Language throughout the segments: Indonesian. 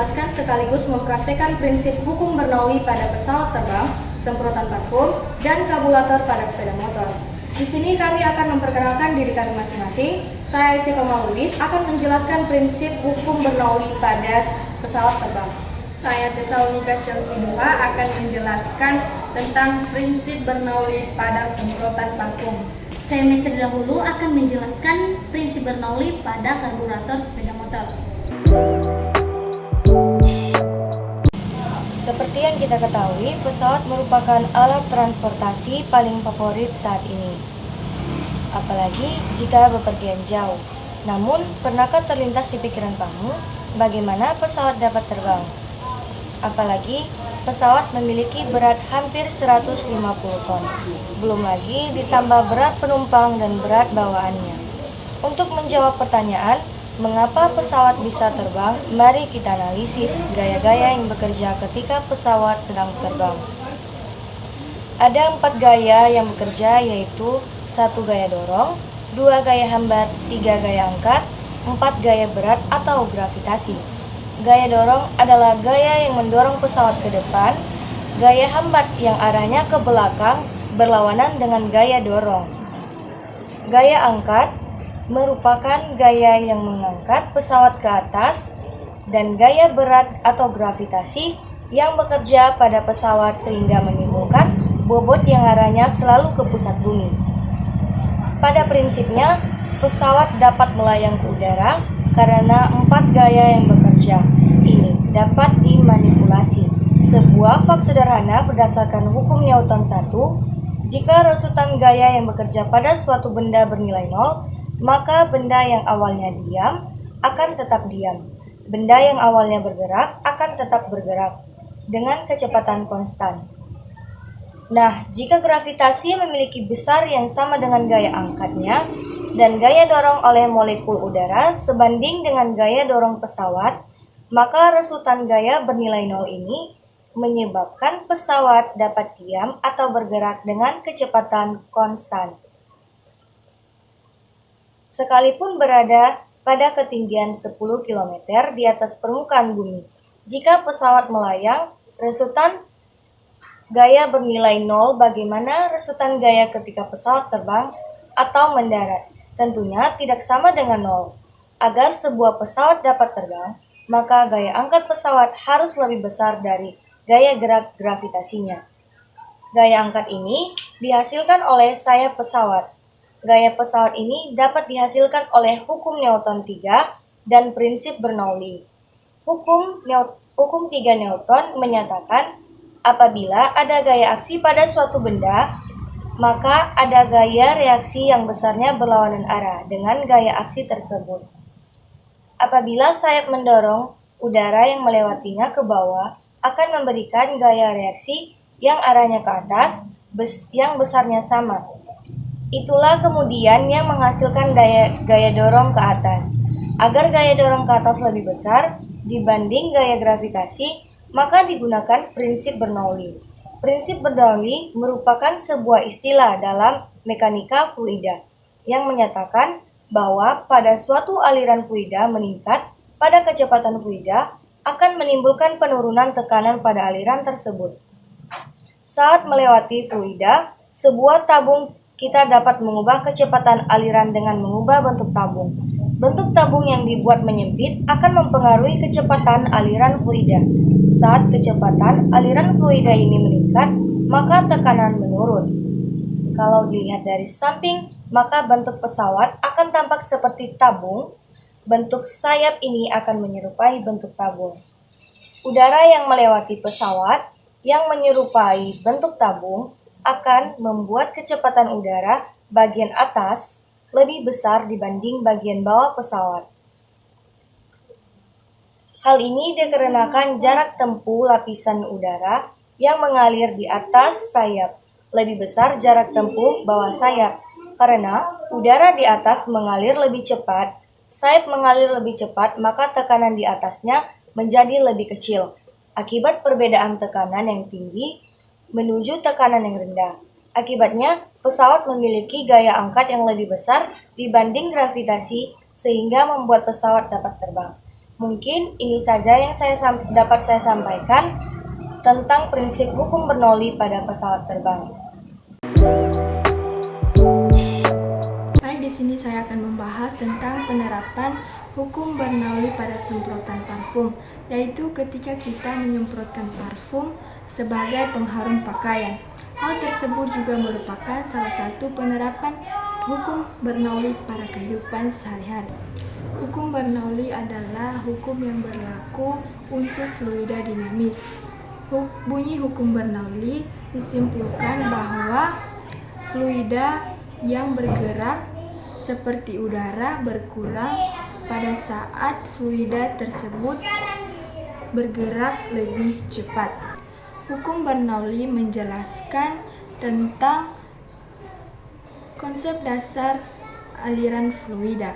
menjelaskan sekaligus mempraktekkan prinsip hukum Bernoulli pada pesawat terbang, semprotan parfum, dan kabulator pada sepeda motor. Di sini kami akan memperkenalkan diri kami masing-masing. Saya Istiqomah Lubis akan menjelaskan prinsip hukum Bernoulli pada pesawat terbang. Saya Tesalonika Chelsea Dua akan menjelaskan tentang prinsip Bernoulli pada semprotan parfum. Saya Mester Dahulu akan menjelaskan prinsip Bernoulli pada karburator sepeda motor. Seperti yang kita ketahui, pesawat merupakan alat transportasi paling favorit saat ini. Apalagi jika bepergian jauh. Namun, pernahkah terlintas di pikiran kamu bagaimana pesawat dapat terbang? Apalagi pesawat memiliki berat hampir 150 ton. Belum lagi ditambah berat penumpang dan berat bawaannya. Untuk menjawab pertanyaan, mengapa pesawat bisa terbang? Mari kita analisis gaya-gaya yang bekerja ketika pesawat sedang terbang. Ada 4 gaya yang bekerja, yaitu 1 gaya dorong, 2 gaya hambat, 3 gaya angkat, 4 gaya berat atau gravitasi. Gaya dorong adalah gaya yang mendorong pesawat ke depan. Gaya hambat yang arahnya ke belakang berlawanan dengan gaya dorong. Gaya angkat merupakan gaya yang mengangkat pesawat ke atas, dan gaya berat atau gravitasi yang bekerja pada pesawat sehingga menimbulkan bobot yang arahnya selalu ke pusat bumi. Pada prinsipnya, pesawat dapat melayang ke udara karena 4 gaya yang bekerja ini dapat dimanipulasi. Sebuah fakt sederhana berdasarkan hukum Newton 1, jika rasutan gaya yang bekerja pada suatu benda bernilai 0, maka benda yang awalnya diam akan tetap diam. Benda yang awalnya bergerak akan tetap bergerak dengan kecepatan konstan. Nah, jika gravitasi memiliki besar yang sama dengan gaya angkatnya, dan gaya dorong oleh molekul udara sebanding dengan gaya dorong pesawat, maka rasutan gaya bernilai 0 ini menyebabkan pesawat dapat diam atau bergerak dengan kecepatan konstan. Sekalipun berada pada ketinggian 10 km di atas permukaan bumi, jika pesawat melayang, rasutan gaya bernilai 0. Bagaimana rasutan gaya ketika pesawat terbang atau mendarat? Tentunya tidak sama dengan 0. Agar sebuah pesawat dapat terbang, maka gaya angkat pesawat harus lebih besar dari gaya gerak gravitasinya. Gaya angkat ini dihasilkan oleh sayap pesawat. Gaya pesawat ini dapat dihasilkan oleh hukum Newton 3 dan prinsip Bernoulli. Hukum 3 Newton menyatakan apabila ada gaya aksi pada suatu benda, maka ada gaya reaksi yang besarnya berlawanan arah dengan gaya aksi tersebut. Apabila sayap mendorong, udara yang melewatinya ke bawah akan memberikan gaya reaksi yang arahnya ke atas, yang besarnya sama. Itulah kemudian yang menghasilkan gaya dorong ke atas. Agar gaya dorong ke atas lebih besar dibanding gaya gravitasi, maka digunakan prinsip Bernoulli. Prinsip Bernoulli merupakan sebuah istilah dalam mekanika fluida yang menyatakan bahwa pada suatu aliran fluida meningkat pada kecepatan fluida akan menimbulkan penurunan tekanan pada aliran tersebut. Saat melewati fluida, sebuah tabung, kita dapat mengubah kecepatan aliran dengan mengubah bentuk tabung. Bentuk tabung yang dibuat menyempit akan mempengaruhi kecepatan aliran fluida. Saat kecepatan aliran fluida ini meningkat, maka tekanan menurun. Kalau dilihat dari samping, maka bentuk pesawat akan tampak seperti tabung. Bentuk sayap ini akan menyerupai bentuk tabung. Udara yang melewati pesawat yang menyerupai bentuk tabung akan membuat kecepatan udara bagian atas lebih besar dibanding bagian bawah pesawat. Hal ini dikarenakan jarak tempuh lapisan udara yang mengalir di atas sayap lebih besar jarak tempuh bawah sayap. Karena udara di atas mengalir lebih cepat, sayap mengalir lebih cepat, maka tekanan di atasnya menjadi lebih kecil. Akibat perbedaan tekanan yang tinggi menuju tekanan yang rendah. Akibatnya, pesawat memiliki gaya angkat yang lebih besar dibanding gravitasi sehingga membuat pesawat dapat terbang. Mungkin ini saja yang dapat saya sampaikan tentang prinsip hukum Bernoulli pada pesawat terbang. Baik, di sini saya akan membahas tentang penerapan hukum Bernoulli pada semprotan parfum, yaitu ketika kita menyemprotkan parfum sebagai pengharum pakaian. Hal tersebut juga merupakan salah satu penerapan hukum Bernoulli pada kehidupan sehari-hari. Hukum Bernoulli adalah hukum yang berlaku untuk fluida dinamis. Bunyi hukum Bernoulli disimpulkan bahwa fluida yang bergerak seperti udara berkurang pada saat fluida tersebut bergerak lebih cepat. Hukum Bernoulli menjelaskan tentang konsep dasar aliran fluida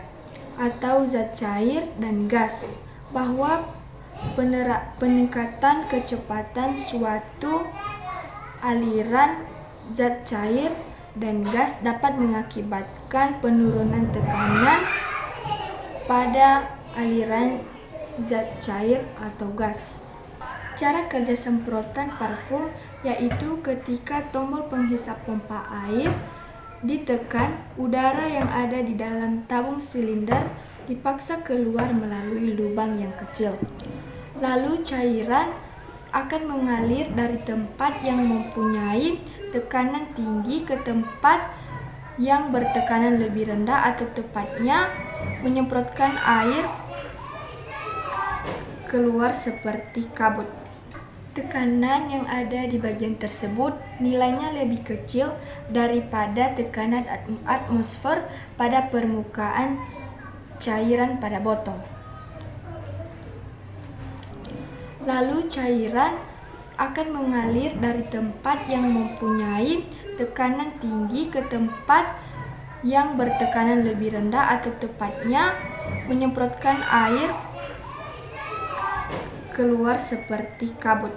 atau zat cair dan gas, bahwa peningkatan kecepatan suatu aliran zat cair dan gas dapat mengakibatkan penurunan tekanan pada aliran zat cair atau gas. Cara kerja semprotan parfum yaitu ketika tombol penghisap pompa air ditekan, udara yang ada di dalam tabung silinder dipaksa keluar melalui lubang yang kecil. Lalu cairan akan mengalir dari tempat yang mempunyai tekanan tinggi ke tempat yang bertekanan lebih rendah, atau tepatnya menyemprotkan air keluar seperti kabut. Tekanan yang ada di bagian tersebut nilainya lebih kecil daripada tekanan atmosfer pada permukaan cairan pada botol. Lalu cairan akan mengalir dari tempat yang mempunyai tekanan tinggi ke tempat yang bertekanan lebih rendah, atau tepatnya menyemprotkan air keluar seperti kabut.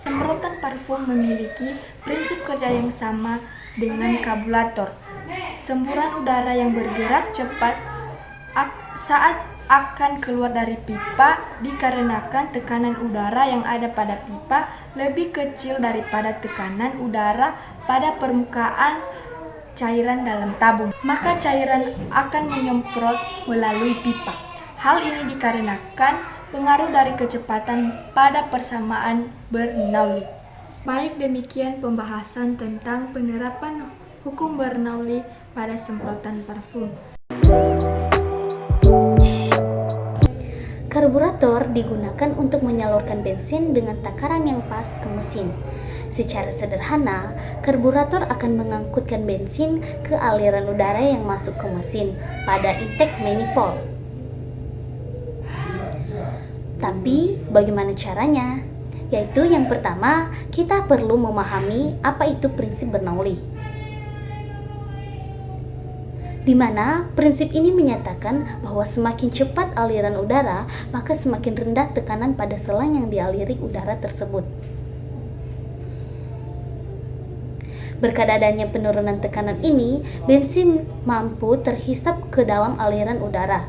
Semprotan parfum memiliki prinsip kerja yang sama dengan karburator. Semburan udara yang bergerak cepat saat akan keluar dari pipa dikarenakan tekanan udara yang ada pada pipa lebih kecil daripada tekanan udara pada permukaan cairan dalam tabung. Maka cairan akan menyemprot melalui pipa. Hal ini dikarenakan pengaruh dari kecepatan pada persamaan Bernoulli. Baik, demikian pembahasan tentang penerapan hukum Bernoulli pada semprotan parfum. Karburator digunakan untuk menyalurkan bensin dengan takaran yang pas ke mesin. Secara sederhana, karburator akan mengangkutkan bensin ke aliran udara yang masuk ke mesin pada intake manifold. Tapi bagaimana caranya? Yaitu yang pertama, kita perlu memahami apa itu prinsip Bernoulli. Di mana prinsip ini menyatakan bahwa semakin cepat aliran udara, maka semakin rendah tekanan pada selang yang dialiri udara tersebut. Berkat adanya penurunan tekanan ini, bensin mampu terhisap ke dalam aliran udara.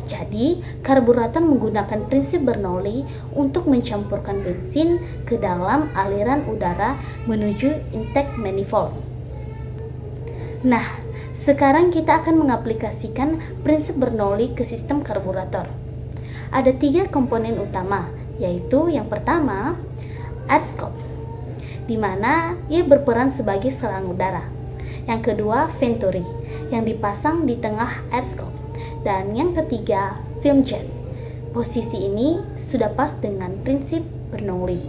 Jadi, karburator menggunakan prinsip Bernoulli untuk mencampurkan bensin ke dalam aliran udara menuju intake manifold. Nah, sekarang kita akan mengaplikasikan prinsip Bernoulli ke sistem karburator. Ada 3 komponen utama, yaitu yang pertama, air scope, di mana ia berperan sebagai selang udara. Yang kedua, venturi, yang dipasang di tengah air scope. Dan yang ketiga, film jet. Posisi ini sudah pas dengan prinsip Bernoulli.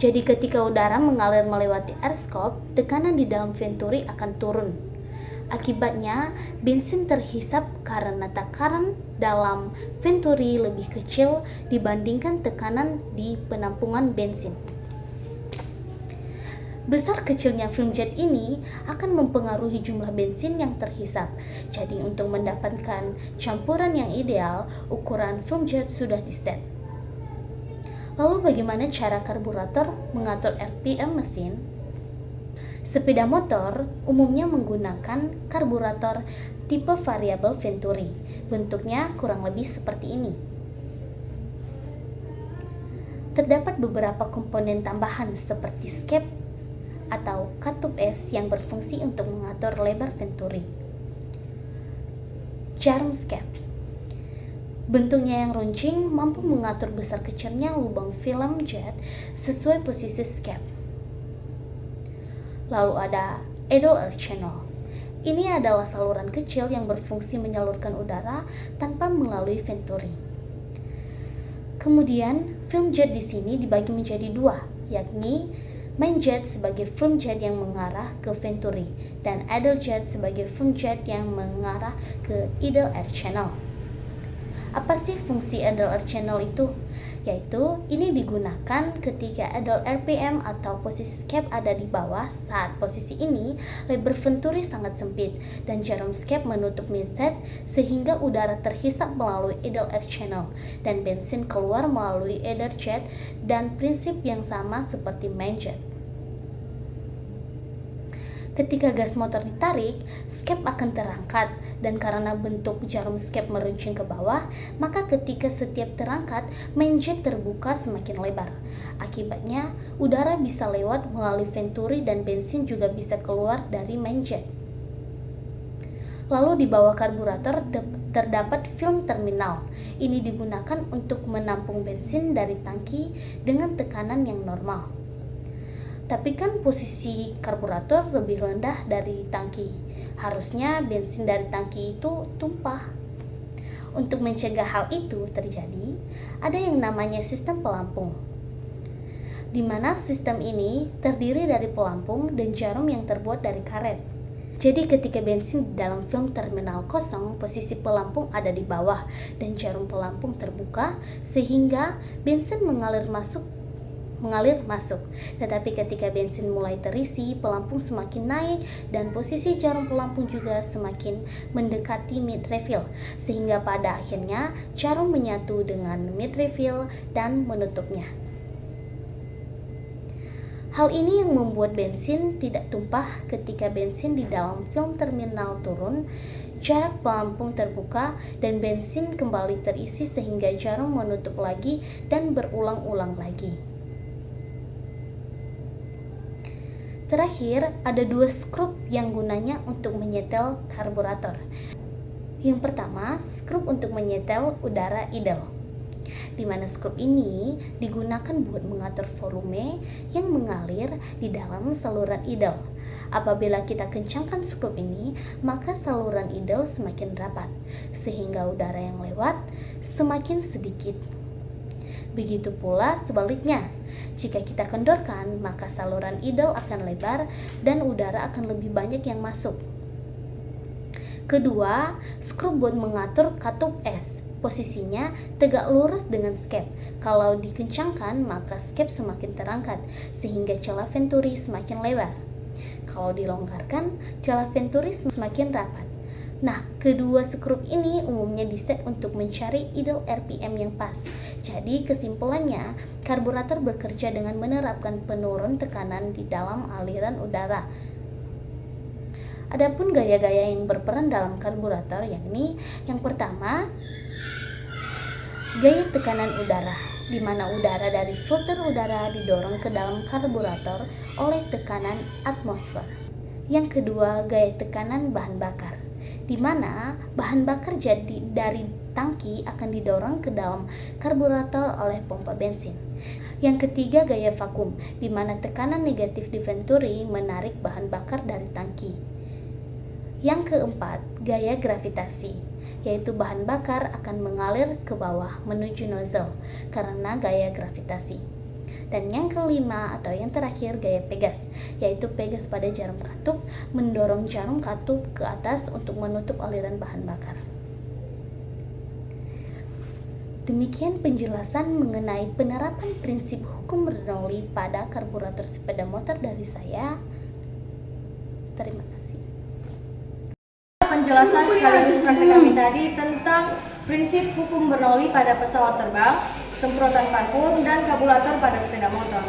Jadi ketika udara mengalir melewati air scope, tekanan di dalam venturi akan turun. Akibatnya, bensin terhisap karena tekanan dalam venturi lebih kecil dibandingkan tekanan di penampungan bensin. Besar kecilnya film jet ini akan mempengaruhi jumlah bensin yang terhisap. Jadi untuk mendapatkan campuran yang ideal, ukuran film jet sudah di-set. Lalu bagaimana cara karburator mengatur RPM mesin? Sepeda motor umumnya menggunakan karburator tipe variabel Venturi. Bentuknya kurang lebih seperti ini. Terdapat beberapa komponen tambahan seperti skep atau katup es yang berfungsi untuk mengatur lebar Venturi. Jarum skep. Bentuknya yang runcing mampu mengatur besar kecilnya lubang film jet sesuai posisi skep. Lalu ada idle air channel. Ini adalah saluran kecil yang berfungsi menyalurkan udara tanpa melalui Venturi. Kemudian, film jet di sini dibagi menjadi dua, yakni main jet sebagai film jet yang mengarah ke Venturi dan idle jet sebagai film jet yang mengarah ke idle air channel. Apa sih fungsi idle air channel itu? Yaitu ini digunakan ketika idle RPM atau posisi skep ada di bawah. Saat posisi ini lebar Venturi sangat sempit dan jarum skep menutup midset sehingga udara terhisap melalui idle air channel dan bensin keluar melalui idle jet, dan prinsip yang sama seperti main jet. Ketika gas motor ditarik, skep akan terangkat, dan karena bentuk jarum skep meruncing ke bawah, maka ketika setiap terangkat, main jet terbuka semakin lebar. Akibatnya, udara bisa lewat melalui Venturi dan bensin juga bisa keluar dari main jet. Lalu di bawah karburator terdapat film terminal. Ini digunakan untuk menampung bensin dari tangki dengan tekanan yang normal. Tapi kan posisi karburator lebih rendah dari tangki. Harusnya bensin dari tangki itu tumpah. Untuk mencegah hal itu terjadi, ada yang namanya sistem pelampung, di mana sistem ini terdiri dari pelampung dan jarum yang terbuat dari karet. Jadi ketika bensin di dalam film terminal kosong, posisi pelampung ada di bawah dan jarum pelampung terbuka sehingga bensin mengalir masuk. Tetapi ketika bensin mulai terisi, pelampung semakin naik dan posisi jarum pelampung juga semakin mendekati mid refill, sehingga pada akhirnya jarum menyatu dengan mid refill dan menutupnya. Hal ini yang membuat bensin tidak tumpah ketika bensin di dalam film terminal turun, jarak pelampung terbuka dan bensin kembali terisi sehingga jarum menutup lagi dan berulang-ulang lagi. Terakhir, ada dua skrup yang gunanya untuk menyetel karburator. Yang pertama, skrup untuk menyetel udara idle, di mana skrup ini digunakan buat mengatur volume yang mengalir di dalam saluran idle. Apabila kita kencangkan skrup ini, maka saluran idle semakin rapat, sehingga udara yang lewat semakin sedikit. Begitu pula sebaliknya. Jika kita kendorkan, maka saluran idle akan lebar dan udara akan lebih banyak yang masuk. Kedua, skrup buat mengatur katup es. Posisinya tegak lurus dengan skep. Kalau dikencangkan, maka skep semakin terangkat, sehingga celah Venturi semakin lebar. Kalau dilonggarkan, celah Venturi semakin rapat. Nah, kedua skrup ini umumnya diset untuk mencari idle RPM yang pas. Jadi kesimpulannya, karburator bekerja dengan menerapkan penurun tekanan di dalam aliran udara. Adapun gaya-gaya yang berperan dalam karburator, yakni yang pertama, gaya tekanan udara, di mana udara dari filter udara didorong ke dalam karburator oleh tekanan atmosfer. Yang kedua, gaya tekanan bahan bakar, di mana bahan bakar jadi dari tangki akan didorong ke dalam karburator oleh pompa bensin. Yang ketiga, gaya vakum, di mana tekanan negatif di Venturi menarik bahan bakar dari tangki. Yang keempat, gaya gravitasi, yaitu bahan bakar akan mengalir ke bawah menuju nozzle karena gaya gravitasi. Dan yang kelima atau yang terakhir, gaya pegas, yaitu pegas pada jarum katup mendorong jarum katup ke atas untuk menutup aliran bahan bakar. Demikian penjelasan mengenai penerapan prinsip hukum Bernoulli pada karburator sepeda motor dari saya. Terima kasih. Penjelasan sekaligus praktik kami tadi tentang prinsip hukum Bernoulli pada pesawat terbang, semprotan parfum, dan karburator pada sepeda motor.